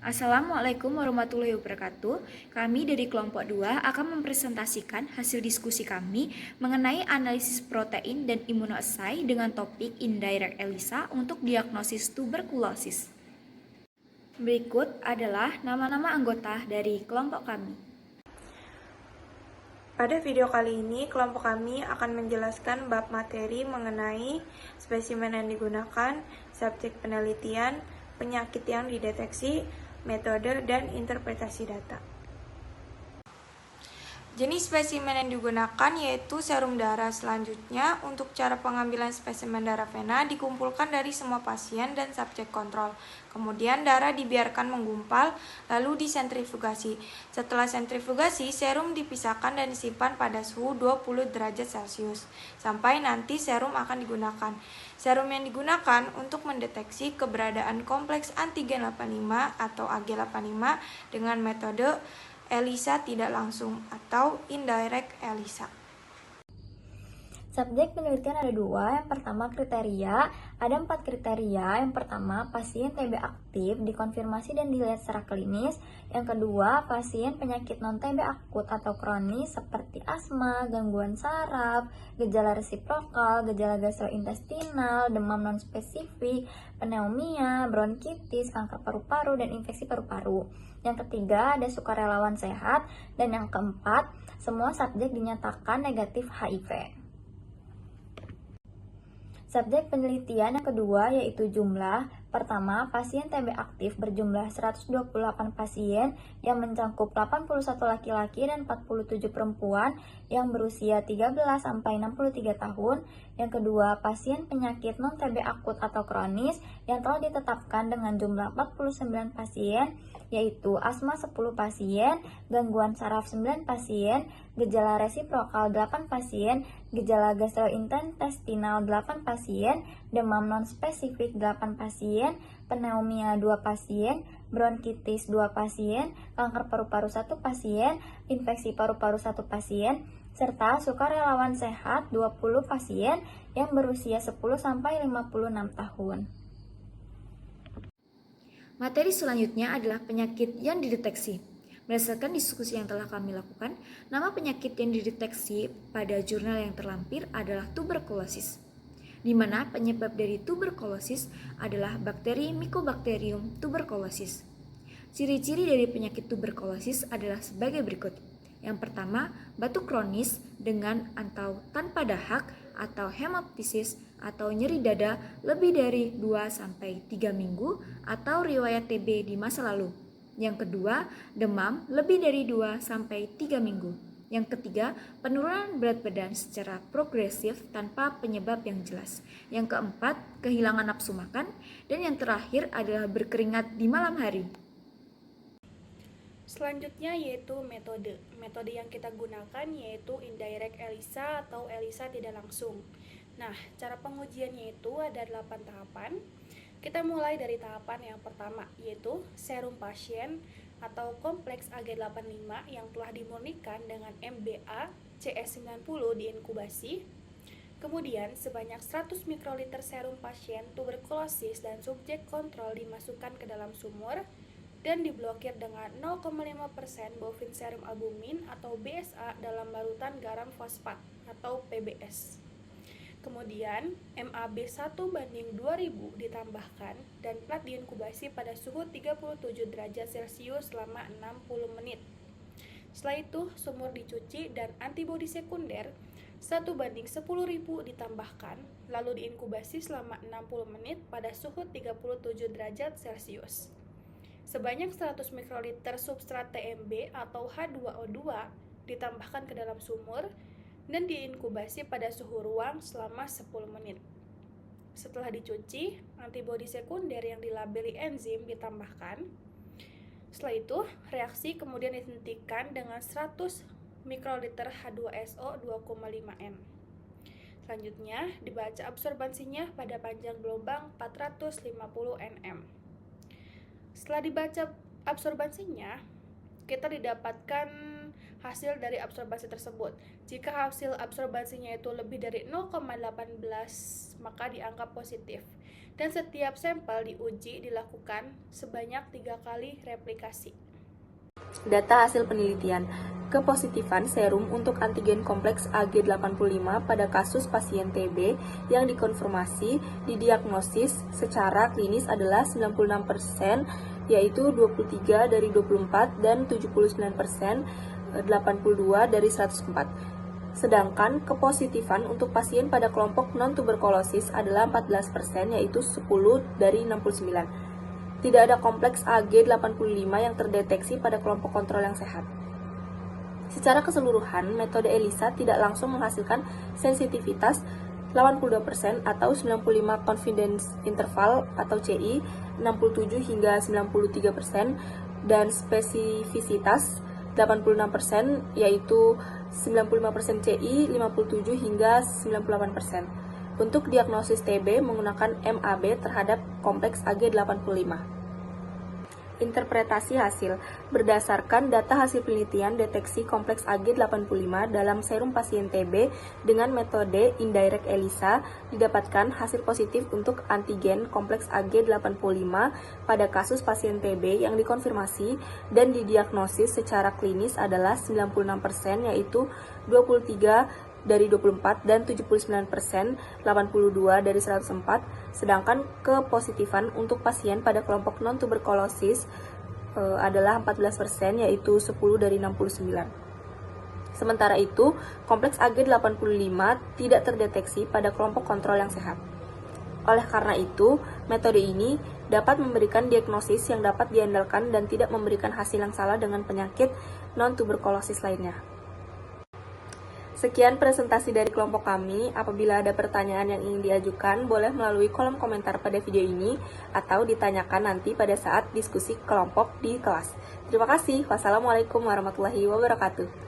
Assalamualaikum warahmatullahi wabarakatuh. Kami dari kelompok 2 akan mempresentasikan hasil diskusi kami mengenai analisis protein dan immunoassay dengan topik indirect ELISA untuk diagnosis tuberkulosis. Berikut adalah nama-nama anggota dari kelompok kami. Pada video kali ini, kelompok kami akan menjelaskan bab materi mengenai spesimen yang digunakan, subjek penelitian, penyakit yang dideteksi, metode, dan interpretasi data. Jenis spesimen yang digunakan yaitu serum darah. Selanjutnya, untuk cara pengambilan spesimen darah vena dikumpulkan dari semua pasien dan subjek kontrol. Kemudian darah dibiarkan menggumpal, lalu disentrifugasi. Setelah sentrifugasi, serum dipisahkan dan disimpan pada suhu 20 derajat Celcius, sampai nanti serum akan digunakan. Serum yang digunakan untuk mendeteksi keberadaan kompleks antigen 85 atau AG85 dengan metode ELISA tidak langsung atau indirect ELISA. Subjek penelitian ada dua. Yang pertama kriteria, ada 4 kriteria. Yang pertama pasien TB aktif dikonfirmasi dan dilihat secara klinis. Yang kedua pasien penyakit non TB akut atau kronis seperti asma, gangguan saraf, gejala resiprokal, gejala gastrointestinal, demam non spesifik, pneumonia, bronkitis, kanker paru-paru, dan infeksi paru-paru. Yang ketiga ada sukarelawan sehat. Dan yang keempat, semua subjek dinyatakan negatif HIV. Subjek penelitian yang kedua yaitu jumlah. Pertama, pasien TB aktif berjumlah 128 pasien yang mencakup 81 laki-laki dan 47 perempuan yang berusia 13 sampai 63 tahun. Yang kedua, pasien penyakit non TB akut atau kronis yang telah ditetapkan dengan jumlah 49 pasien yaitu asma 10 pasien, gangguan saraf 9 pasien, gejala resiprokal 8 pasien, gejala gastrointestinal 8 pasien, demam non-spesifik 8 pasien, pneumonia 2 pasien, bronkitis 2 pasien, kanker paru-paru 1 pasien, infeksi paru-paru 1 pasien, serta sukarelawan sehat 20 pasien yang berusia 10 sampai 56 tahun. Materi selanjutnya adalah penyakit yang dideteksi. Berdasarkan diskusi yang telah kami lakukan, nama penyakit yang dideteksi pada jurnal yang terlampir adalah tuberkulosis, di mana penyebab dari tuberkulosis adalah bakteri Mycobacterium tuberculosis. Ciri-ciri dari penyakit tuberkulosis adalah sebagai berikut. Yang pertama, batuk kronis dengan atau tanpa dahak atau hemoptysis atau nyeri dada lebih dari 2-3 minggu atau riwayat TB di masa lalu. Yang kedua, demam lebih dari 2-3 minggu. Yang ketiga, penurunan berat badan secara progresif tanpa penyebab yang jelas. Yang keempat, kehilangan nafsu makan. Dan yang terakhir adalah berkeringat di malam hari. Selanjutnya yaitu metode. Metode yang kita gunakan yaitu indirect ELISA atau ELISA tidak langsung. Nah, cara pengujiannya itu ada 8 tahapan. Kita mulai dari tahapan yang pertama yaitu serum pasien atau kompleks AG85 yang telah dimurnikan dengan MBA CS90 diinkubasi. Kemudian sebanyak 100 mikroliter serum pasien tuberkulosis dan subjek kontrol dimasukkan ke dalam sumur dan diblokir dengan 0,5% bovine serum albumin atau BSA dalam larutan garam fosfat atau PBS. Kemudian MAB1 banding 2000 ditambahkan dan plat diinkubasi pada suhu 37 derajat Celcius selama 60 menit. Setelah itu sumur dicuci dan antibodi sekunder 1 banding 10.000 ditambahkan lalu diinkubasi selama 60 menit pada suhu 37 derajat Celcius. Sebanyak 100 mikroliter substrat TMB atau H2O2 ditambahkan ke dalam sumur dan diinkubasi pada suhu ruang selama 10 menit. Setelah dicuci, antibodi sekunder yang dilabeli enzim ditambahkan. Setelah itu, reaksi kemudian dihentikan dengan 100 mikroliter H2SO 2,5 N. Selanjutnya, dibaca absorbansinya pada panjang gelombang 450 nm. Setelah dibaca absorbansinya, kita didapatkan hasil dari absorbasi tersebut. Jika hasil absorbasinya itu lebih dari 0,18, maka dianggap positif. Dan setiap sampel diuji dilakukan sebanyak 3 kali replikasi. Data hasil penelitian. Kepositifan serum untuk antigen kompleks AG85 pada kasus pasien TB yang dikonfirmasi didiagnosis secara klinis adalah 96%, yaitu 23 dari 24 dan 79%, 82 dari 104. Sedangkan kepositifan untuk pasien pada kelompok non-tuberkulosis adalah 14%, yaitu 10 dari 69. Tidak ada kompleks AG85 yang terdeteksi pada kelompok kontrol yang sehat. Secara keseluruhan, metode ELISA tidak langsung menghasilkan sensitivitas 82% atau 95 confidence interval atau CI, 67 hingga 93%, dan spesifisitas 86%, yaitu 95% CI, 57 hingga 98%. Untuk diagnosis TB menggunakan MAB terhadap kompleks AG85. Interpretasi hasil. Berdasarkan data hasil penelitian deteksi kompleks AG85 dalam serum pasien TB dengan metode indirect ELISA, didapatkan hasil positif untuk antigen kompleks AG85 pada kasus pasien TB yang dikonfirmasi dan didiagnosis secara klinis adalah 96%, yaitu 23 dari 24 dan 79%, 82 dari 104, sedangkan kepositifan untuk pasien pada kelompok non-tuberkulosis adalah 14%, yaitu 10 dari 69. Sementara itu, kompleks AG85 tidak terdeteksi pada kelompok kontrol yang sehat. Oleh karena itu, metode ini dapat memberikan diagnosis yang dapat diandalkan dan tidak memberikan hasil yang salah dengan penyakit non-tuberkulosis lainnya. Sekian presentasi dari kelompok kami. Apabila ada pertanyaan yang ingin diajukan, boleh melalui kolom komentar pada video ini atau ditanyakan nanti pada saat diskusi kelompok di kelas. Terima kasih. Wassalamualaikum warahmatullahi wabarakatuh.